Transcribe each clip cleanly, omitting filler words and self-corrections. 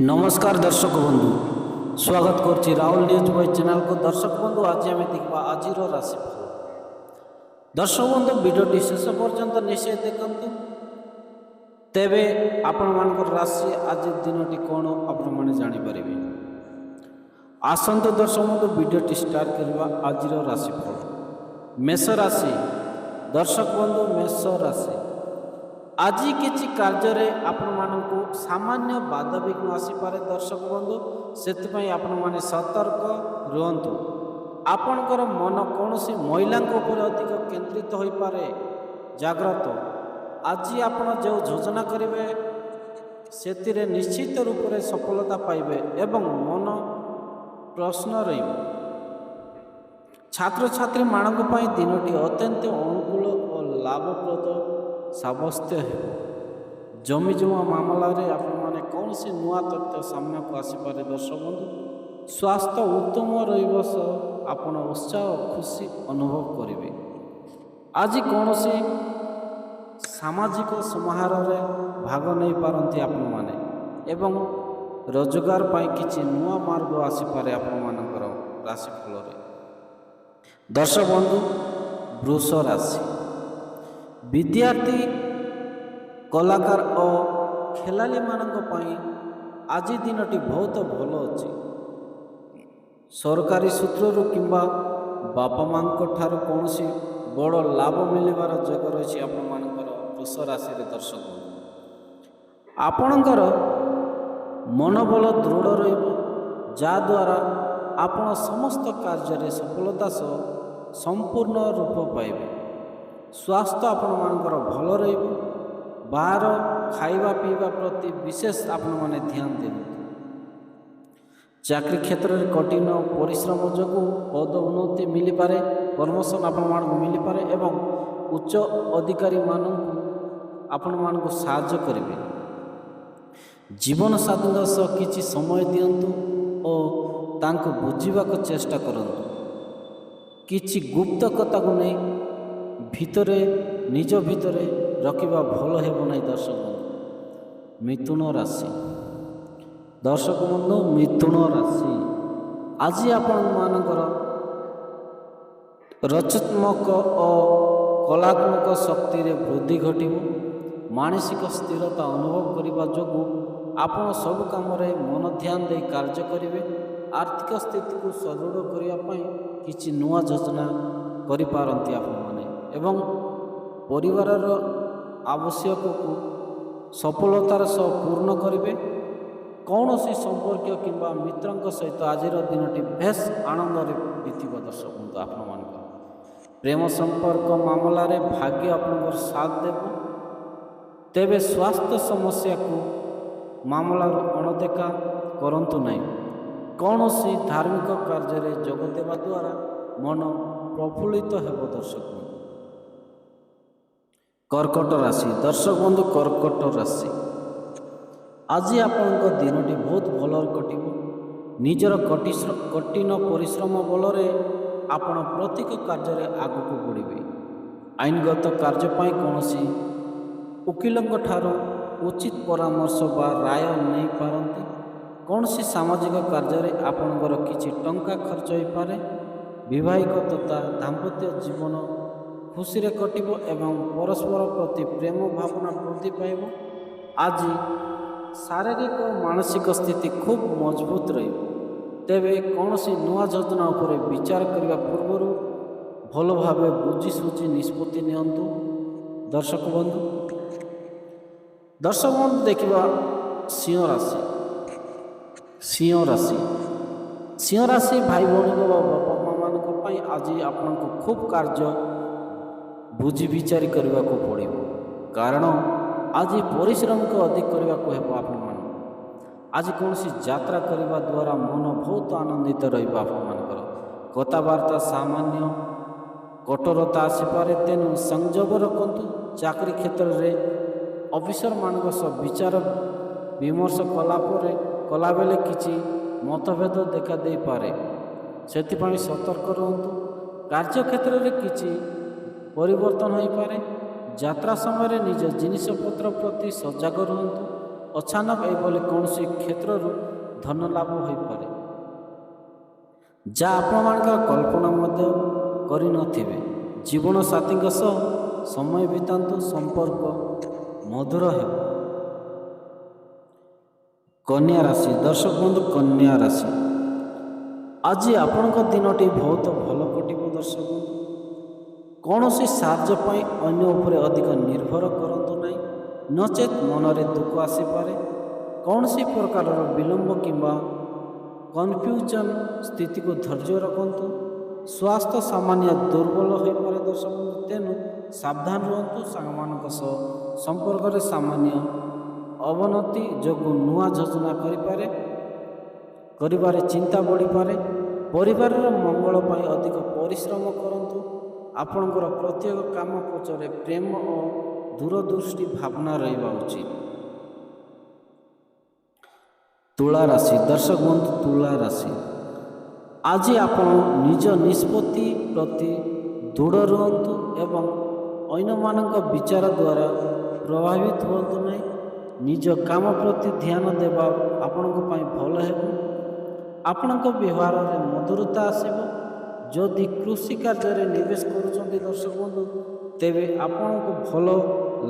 नमस्कार दर्शक बंधु, स्वागत करुच्ची राहुल न्यूज बॉय चैनल को। दर्शक बंधु आज आम देखा आज राशिफल। दर्शक बंधु भिडियोटी शेष पर्यंत निश्चय देखु, तेबे आपण मान राशि आज दिनटी कौन आपण जापर। आसंतु दर्शक बंधु भिडियोटी स्टार्ट करवा। आज राशिफल मेष राशि। दर्शक बंधु मेष राशि, आज किसी कार्य आपण मानक सामान्य बाधाविघ्न आसीपे। दर्शक बंधु से आपण मैंने सतर्क रुहतु। आपणकर मन कौन सी महिला अधिक केन्द्रित हो पारे, जाग्रत। आज आपण जो योजना करेंगे से निश्चित रूप से सफलता पाइबे एवं मन प्रश्न रही। छात्र छात्री मानक दिनटी अत्यंत अनुकूल और लाभप्रद साब्यस्त हो। जमी जमा मामलें आपने कौन सी नुआ तथ्य सामना को आसीपे। दर्शक बंधु स्वास्थ्य उत्तम रहा, उत्साह और खुशी अनुभव करेंगे। आज कौन सी सामाजिक समारोह में भाग नहीं पारती आपण माने एवं रोजगार पाई किसी नुआ मार्ग आसीपे आपण मानकर राशिफल। दर्शक बंधु वृष राशि, विद्यार्थी कलाकार और खेलाड़ी मानक आज दिनटी बहुत भल अच्छी। सरकारी सूत्रु किंबा बापा माँ ठार कौन सी बड़ लाभ मिलवार जग रही आपणकर वृष राशि। दर्शक आपणकर मनोबल दृढ़ रद्वारा आपण समस्त कार्य सफलता सह संपूर्ण रूप पाइबे। स्वास्थ्य आपण मानकर भल रहिबो। बाहर खाइबा पीवा प्रति विशेष आपण माने ध्यान देबो। चाकरी क्षेत्र में कठिन परिश्रम जोगु पद उन्नति मिल पारे, प्रमोशन आपण मानक मिल पारे एवं उच्च अधिकारी मानक आपण मानक साहाय्य करेंगे। जीवन साथी सह किछि समय दियंतु और तांको बुझीबा को चेष्टा करंतु। किछि गुप्त कथा को नहीं भितरे निज भितरे रखा भल हेब नहीं। दर्शक बंधु मिथुन राशि। दर्शक बंधु मिथुन राशि, आज आपण मानकर रचनात्मक और कलात्मक शक्ति रे वृद्धि घटिब। मानसिक स्थिरता अनुभव करने जोगु आपण सब काम रे मन ध्यान दे कार्य करेंगे। आर्थिक स्थिति को सुदृढ़ करने किसी नुआ योजना करिपारंती आपण माने एवं परिवार आवश्यक को सफलतार सह पूर्ण करेंगे। कौन सी संपर्क किंबा मित्र सहित आज दिनटी बेस आनंद बीतब। दर्शक बंधु आपण मान प्रेम संपर्क मामला रे भाग्य आपनकर साथ देव। तेबे स्वास्थ्य समस्या को मामला अणदेखा करंतु नहीं। कौन सी धार्मिक कार्य रे जोग देवा द्वारा मन प्रफुल्लित हेब। दर्शक बंधु कर्कट राशि। दर्शक बंधु कर्कट राशि, आज आपण दिनटी बहुत भल कटिब। निजर कठिन परिश्रम बल आपण प्रत्येक कार्य आगक बढ़े। आईनगत कार्यपाई कौन सी वकिलों ठार उचित परामर्श बा राय नहीं पारती। कौन सी सामाजिक कार्य आपणकर किछि टंका खर्च हो पारे। विवाहिक तथा दाम्पत्य जीवन खुशी रे कटिब एवं परस्पर प्रति प्रेम भावना वृद्धि पाइब। आज शारीरिक और मानसिक स्थिति खूब मजबूत रही। तेबे कौन सी नुआ योजना उपरे विचार करने पूर्व भल भाव बुझी सुझी निष्पत्ति नियंतु। दर्शक बंधु देखा सिंह राशि। सिंह राशि, सिंह राशि भाई भौणी बापा माँ मान आज आपण खूब कार्य बुझी विचार करने को पड़ो। कारण आज परिश्रम को अधिक करने को हेब। आपण मान आज कौन सी यात्रा करने द्वारा मन बहुत आनंदित रहा। कथबार्ता सामान्य कठोरता आसीपे, तेणु संजोग रखु। चाकरी क्षेत्र में ऑफिसर मान विचार विमर्श कला बेले किसी मतभेद देखा दे पारे, से सतर्क रुहतु। कार्य क्षेत्र में किसी परिवर्तन हो पारे। यात्रा समय निज जिनिसपत्र प्रति सजग रुहतु। ଅଚାନକ ଏଭଳି କୌଣସି କ୍ଷେତ୍ରରୁ ଧନ ଲାଭ ହୋଇପାରେ ଯାହା ଆପଣମାନଙ୍କର କଳ୍ପନା ମଧ୍ୟ କରିନଥିବେ। ଜୀବନସାଥୀଙ୍କ ସହ ସମୟ ବିତାନ୍ତୁ, ସମ୍ପର୍କ ମଧୁର ହେବ। କନ୍ୟା ରାଶି, ଦର୍ଶକ ବନ୍ଧୁ କନ୍ୟା ରାଶି, ଆଜି ଆପଣଙ୍କ ଦିନଟି ବହୁତ ଭଲ କଟିବ। ଦର୍ଶକ ବନ୍ଧୁ, କୌଣସି ସାହାଯ୍ୟ ପାଇଁ ଅନ୍ୟ ଉପରେ ଅଧିକ ନିର୍ଭର କରନ୍ତୁ ନାହିଁ, ନଚେତ୍ ମନରେ ଦୁଃଖ ଆସିପାରେ। କୌଣସି ପ୍ରକାରର ବିଳମ୍ବ କିମ୍ବା କନଫ୍ୟୁଜନ୍ ସ୍ଥିତିକୁ ଧୈର୍ଯ୍ୟ ରଖନ୍ତୁ। ସ୍ୱାସ୍ଥ୍ୟ ସାମାନ୍ୟ ଦୁର୍ବଳ ହୋଇପାରେ ଦର୍ଶକ ବନ୍ଧୁ, ତେଣୁ ସାବଧାନ ରୁହନ୍ତୁ। ସାଙ୍ଗମାନଙ୍କ ସହ ସମ୍ପର୍କରେ ସାମାନ୍ୟ ଅବନତି ଯୋଗୁଁ ନୂଆ ଯୋଜନା କରିବାରେ ଚିନ୍ତା ବଢ଼ିପାରେ। ପରିବାରର ମଙ୍ଗଳ ପାଇଁ ଅଧିକ ପରିଶ୍ରମ କରନ୍ତୁ। ଆପଣଙ୍କର ପ୍ରତ୍ୟେକ କାମ ପଛରେ ପ୍ରେମ ଓ ଦୂରଦୃଷ୍ଟି ଭାବନା ରହିବା ଉଚିତ। ତୁଳା ରାଶି, ଦର୍ଶକ ବନ୍ଧୁ ତୁଳା ରାଶି, ଆଜି ଆପଣ ନିଜ ନିଷ୍ପତ୍ତି ପ୍ରତି ଦୃଢ଼ ରୁହନ୍ତୁ ଏବଂ ଅନ୍ୟମାନଙ୍କ ବିଚାର ଦ୍ୱାରା ପ୍ରଭାବିତ ହୁଅନ୍ତୁ ନାହିଁ। ନିଜ କାମ ପ୍ରତି ଧ୍ୟାନ ଦେବା ଆପଣଙ୍କ ପାଇଁ ଭଲ ହେବ। ଆପଣଙ୍କ ବ୍ୟବହାରରେ ମଧୁରତା ଆସିବ। ଯଦି କୃଷି କାର୍ଯ୍ୟରେ ନିବେଶ କରୁଛନ୍ତି ଦର୍ଶକ ବନ୍ଧୁ, ତେବେ ଆପଣଙ୍କୁ ଭଲ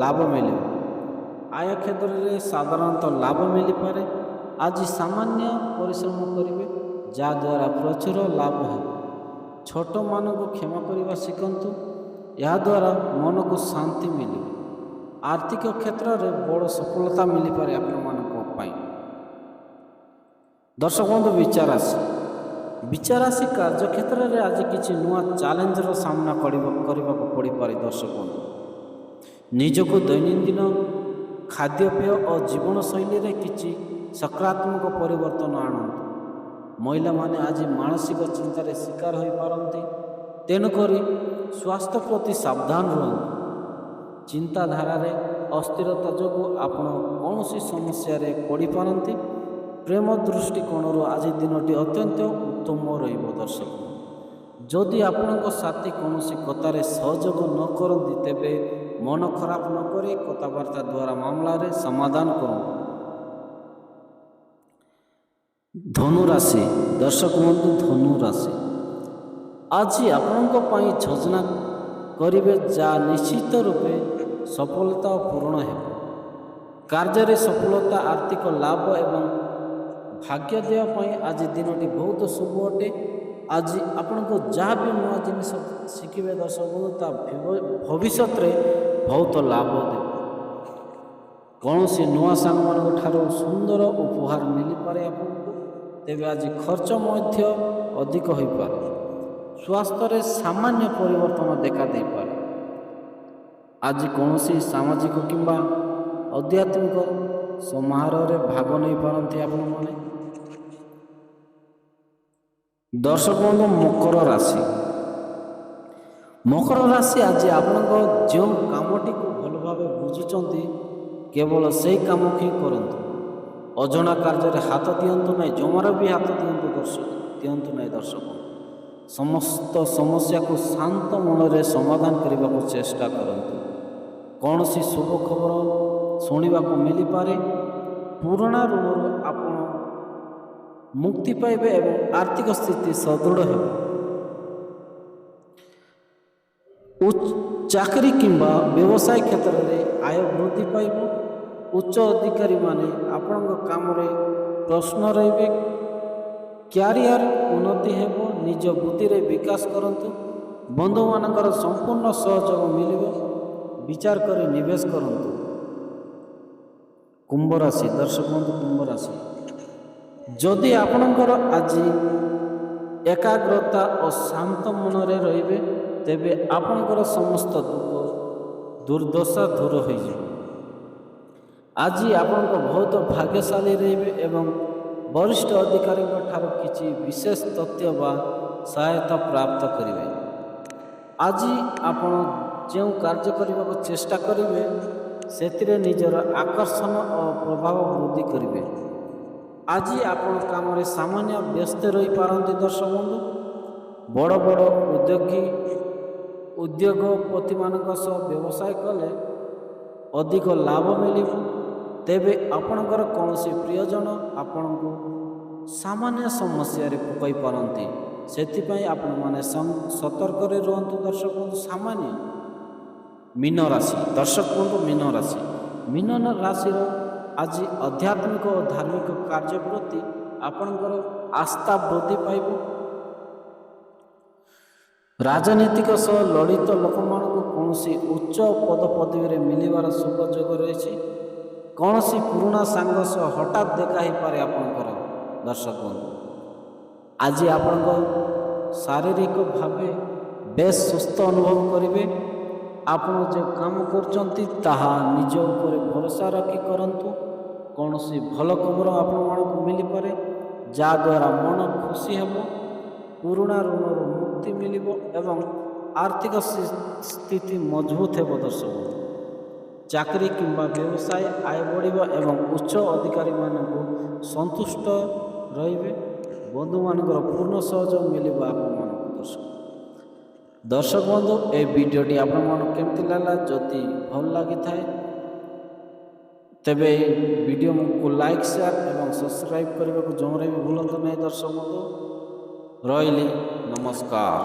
ଲାଭ ମିଳିବ। ଆୟ କ୍ଷେତ୍ରରେ ସାଧାରଣତଃ ଲାଭ ମିଳିପାରେ। ଆଜି ସାମାନ୍ୟ ପରିଶ୍ରମ କରିବେ, ଯାହାଦ୍ୱାରା ପ୍ରଚୁର ଲାଭ ହେବ। ଛୋଟମାନଙ୍କୁ କ୍ଷମା କରିବା ଶିଖନ୍ତୁ, ଏହାଦ୍ୱାରା ମନକୁ ଶାନ୍ତି ମିଳିବ। ଆର୍ଥିକ କ୍ଷେତ୍ରରେ ବଡ଼ ସଫଳତା ମିଳିପାରେ ଆପଣମାନଙ୍କ ପାଇଁ। ଦର୍ଶକ ବନ୍ଧୁ ବିଚାର ରାଶି, କାର୍ଯ୍ୟକ୍ଷେତ୍ରରେ ଆଜି କିଛି ନୂଆ ଚ୍ୟାଲେଞ୍ଜର ସାମ୍ନା କରିବାକୁ ପଡ଼ିପାରେ। ଦର୍ଶକ ବନ୍ଧୁ, ନିଜକୁ ଦୈନନ୍ଦିନ ଖାଦ୍ୟପେୟ ଓ ଜୀବନଶୈଳୀରେ କିଛି ସକାରାତ୍ମକ ପରିବର୍ତ୍ତନ ଆଣନ୍ତୁ। ମହିଳାମାନେ ଆଜି ମାନସିକ ଚିନ୍ତାରେ ଶିକାର ହୋଇପାରନ୍ତି, ତେଣୁକରି ସ୍ୱାସ୍ଥ୍ୟ ପ୍ରତି ସାବଧାନ ରୁହନ୍ତୁ। ଚିନ୍ତାଧାରାରେ ଅସ୍ଥିରତା ଯୋଗୁଁ ଆପଣ କୌଣସି ସମସ୍ୟାରେ ପଡ଼ିପାରନ୍ତି। ପ୍ରେମ ଦୃଷ୍ଟିକୋଣରୁ ଆଜି ଦିନଟି ଅତ୍ୟନ୍ତ ଉତ୍ତମ ରହିବ। ଦର୍ଶକ, ଯଦି ଆପଣଙ୍କ ସାଥୀ କୌଣସି କଥାରେ ସହଯୋଗ ନ କରନ୍ତି, ତେବେ ମନ ଖରାପ ନ କରି କଥାବାର୍ତ୍ତା ଦ୍ୱାରା ମାମଲାରେ ସମାଧାନ କରନ୍ତୁ। ଧନୁ ରାଶି, ଦର୍ଶକ ବନ୍ଧୁ ଧନୁ ରାଶି, ଆଜି ଆପଣଙ୍କ ପାଇଁ ଯୋଜନା କରିବେ ଯାହା ନିଶ୍ଚିତ ରୂପେ ସଫଳତା ଓ ପୂରଣ ହେବ। କାର୍ଯ୍ୟରେ ସଫଳତା, ଆର୍ଥିକ ଲାଭ ଏବଂ ଭାଗ୍ୟୋଦୟ ପାଇଁ ଆଜି ଦିନଟି ବହୁତ ଶୁଭ ଅଟେ। ଆଜି ଆପଣଙ୍କୁ ଯାହା ବି ନୂଆ ଜିନିଷ ଶିଖିବେ ଦର୍ଶକ ବନ୍ଧୁ, ତାହା ଭବିଷ୍ୟତରେ ବହୁତ ଲାଭ ଦେବ। କୌଣସି ନୂଆ ସାଙ୍ଗମାନଙ୍କ ଠାରୁ ସୁନ୍ଦର ଉପହାର ମିଳିପାରେ ଆପଣଙ୍କୁ, ତେବେ ଆଜି ଖର୍ଚ୍ଚ ମଧ୍ୟ ଅଧିକ ହୋଇପାରେ। ସ୍ୱାସ୍ଥ୍ୟରେ ସାମାନ୍ୟ ପରିବର୍ତ୍ତନ ଦେଖାଦେଇପାରେ। ଆଜି କୌଣସି ସାମାଜିକ କିମ୍ବା ଆଧ୍ୟାତ୍ମିକ ସମାରୋହରେ ଭାଗ ନେଇପାରନ୍ତି ଆପଣମାନେ। ଦର୍ଶକ ବନ୍ଧୁ ମକର ରାଶି, ଆଜି ଆପଣଙ୍କ ଯେଉଁ କାମଟିକୁ ଭଲ ଭାବେ ବୁଝୁଛନ୍ତି, କେବଳ ସେହି କାମକୁ ହିଁ କରନ୍ତୁ। ଅଜଣା କାର୍ଯ୍ୟରେ ହାତ ଦିଅନ୍ତୁ ନାହିଁ, ଜମାରେ ବି ହାତ ଦିଅନ୍ତୁ ନାହିଁ। ଦର୍ଶକ, ସମସ୍ତ ସମସ୍ୟାକୁ ଶାନ୍ତ ମନରେ ସମାଧାନ କରିବାକୁ ଚେଷ୍ଟା କରନ୍ତୁ। କୌଣସି ଶୁଭ ଖବର ଶୁଣିବାକୁ ମିଳିପାରେ। ପୁରୁଣା ଋଣରୁ ଆପଣ ମୁକ୍ତି ପାଇବେ ଏବଂ ଆର୍ଥିକ ସ୍ଥିତି ସୁଦୃଢ଼ ହେବ। ଚାକିରି କିମ୍ବା ବ୍ୟବସାୟ କ୍ଷେତ୍ରରେ ଆୟ ବୃଦ୍ଧି ପାଇବ। ଉଚ୍ଚ ଅଧିକାରୀମାନେ ଆପଣଙ୍କ କାମରେ ପ୍ରଶ୍ନ ରହିବେ। କ୍ୟାରିୟର ଉନ୍ନତି ହେବ। ନିଜ ବୁଦ୍ଧିରେ ବିକାଶ କରନ୍ତୁ। ବନ୍ଧୁମାନଙ୍କର ସମ୍ପୂର୍ଣ୍ଣ ସହଯୋଗ ମିଳିବ। ବିଚାର କରି ନିବେଶ କରନ୍ତୁ। କୁମ୍ଭ ରାଶି, ଦର୍ଶକ ବନ୍ଧୁ କୁମ୍ଭ ରାଶି, ଯଦି ଆପଣଙ୍କର ଆଜି ଏକାଗ୍ରତା ଓ ଶାନ୍ତ ମନରେ ରହିବେ, ତେବେ ଆପଣଙ୍କର ସମସ୍ତ ଦୁଃଖ ଦୁର୍ଦ୍ଦଶା ଦୂର ହୋଇଯିବ। ଆଜି ଆପଣଙ୍କ ବହୁତ ଭାଗ୍ୟଶାଳୀ ରହିବେ ଏବଂ ବରିଷ୍ଠ ଅଧିକାରୀଙ୍କ ଠାରୁ କିଛି ବିଶେଷ ତଥ୍ୟ ବା ସହାୟତା ପ୍ରାପ୍ତ କରିବେ। ଆଜି ଆପଣ ଯେଉଁ କାର୍ଯ୍ୟ କରିବାକୁ ଚେଷ୍ଟା କରିବେ, ସେଥିରେ ନିଜର ଆକର୍ଷଣ ଓ ପ୍ରଭାବ ବୃଦ୍ଧି କରିବେ। ଆଜି ଆପଣ କାମରେ ସାମାନ୍ୟ ବ୍ୟସ୍ତ ରହିପାରନ୍ତି। ଦର୍ଶକ ବନ୍ଧୁ, ବଡ଼ ବଡ଼ ଉଦ୍ୟୋଗପତିମାନଙ୍କ ସହ ବ୍ୟବସାୟ କଲେ ଅଧିକ ଲାଭ ମିଳିବ। ତେବେ ଆପଣଙ୍କର କୌଣସି ପ୍ରିୟଜନ ଆପଣଙ୍କୁ ସାମାନ୍ୟ ସମସ୍ୟାରେ ପକାଇ ପାରନ୍ତି। ସେଥିପାଇଁ ଆପଣମାନେ ସତର୍କରେ ରୁହନ୍ତୁ। ଦର୍ଶକ ବନ୍ଧୁ, ସାମାନ୍ୟ ମୀନ ରାଶି, ଦର୍ଶକ ବନ୍ଧୁ, ମୀନ ରାଶି, ମୀନ ରାଶିର ଆଜି ଆଧ୍ୟାତ୍ମିକ ଓ ଧାର୍ମିକ କାର୍ଯ୍ୟ ପ୍ରତି ଆପଣଙ୍କର ଆସ୍ଥା ବୃଦ୍ଧି ପାଇବ। ରାଜନୈତିକ ସହ ଲଳିତ ଲୋକମାନଙ୍କୁ କୌଣସି ଉଚ୍ଚ ପଦପଦବୀରେ ମିଳିବାର ସୁଯୋଗ ରହିଛି। କୌଣସି ପୁରୁଣା ସାଙ୍ଗ ସହ ହଠାତ୍ ଦେଖା ହେଇପାରେ ଆପଣଙ୍କର। ଦର୍ଶକ ବନ୍ଧୁ, ଆଜି ଆପଣଙ୍କ ଶାରୀରିକ ଭାବେ ବେଶ ସୁସ୍ଥ ଅନୁଭବ କରିବେ। ଆପଣ ଯେଉଁ କାମ କରୁଛନ୍ତି ତାହା ନିଜ ଉପରେ ଭରସା ରଖି କରନ୍ତୁ। କୌଣସି ଭଲ ଖବର ଆପଣମାନଙ୍କୁ ମିଳିପାରେ, ଯାହାଦ୍ୱାରା ମନ ଖୁସି ହେବ। ପୁରୁଣା ଋଣରୁ ମୁକ୍ତି ମିଳିବ ଏବଂ ଆର୍ଥିକ ସ୍ଥିତି ମଜବୁତ ହେବ। ଦର୍ଶକ, ଚାକିରି କିମ୍ବା ବ୍ୟବସାୟ ଆୟ ବଢ଼ିବ ଏବଂ ଉଚ୍ଚ ଅଧିକାରୀମାନଙ୍କୁ ସନ୍ତୁଷ୍ଟ ରହିବେ। ବନ୍ଧୁମାନଙ୍କର ପୂର୍ଣ୍ଣ ସହଯୋଗ ମିଳିବ ଆପଣମାନଙ୍କୁ। ଦର୍ଶକ ବନ୍ଧୁ, ଏ ଭିଡ଼ିଓଟି ଆପଣମାନଙ୍କୁ କେମିତି ଲାଗିଲା? ଯଦି ଭଲ ଲାଗିଥାଏ ତେବେ ଏହି ଭିଡ଼ିଓକୁ ଲାଇକ୍, ସେୟାର ଏବଂ ସବସ୍କ୍ରାଇବ୍ କରିବାକୁ ଜମାରେ ବି ଭୁଲନ୍ତୁ ନାହିଁ। ଦର୍ଶକ ବନ୍ଧୁ, ରହିଲି, ନମସ୍କାର।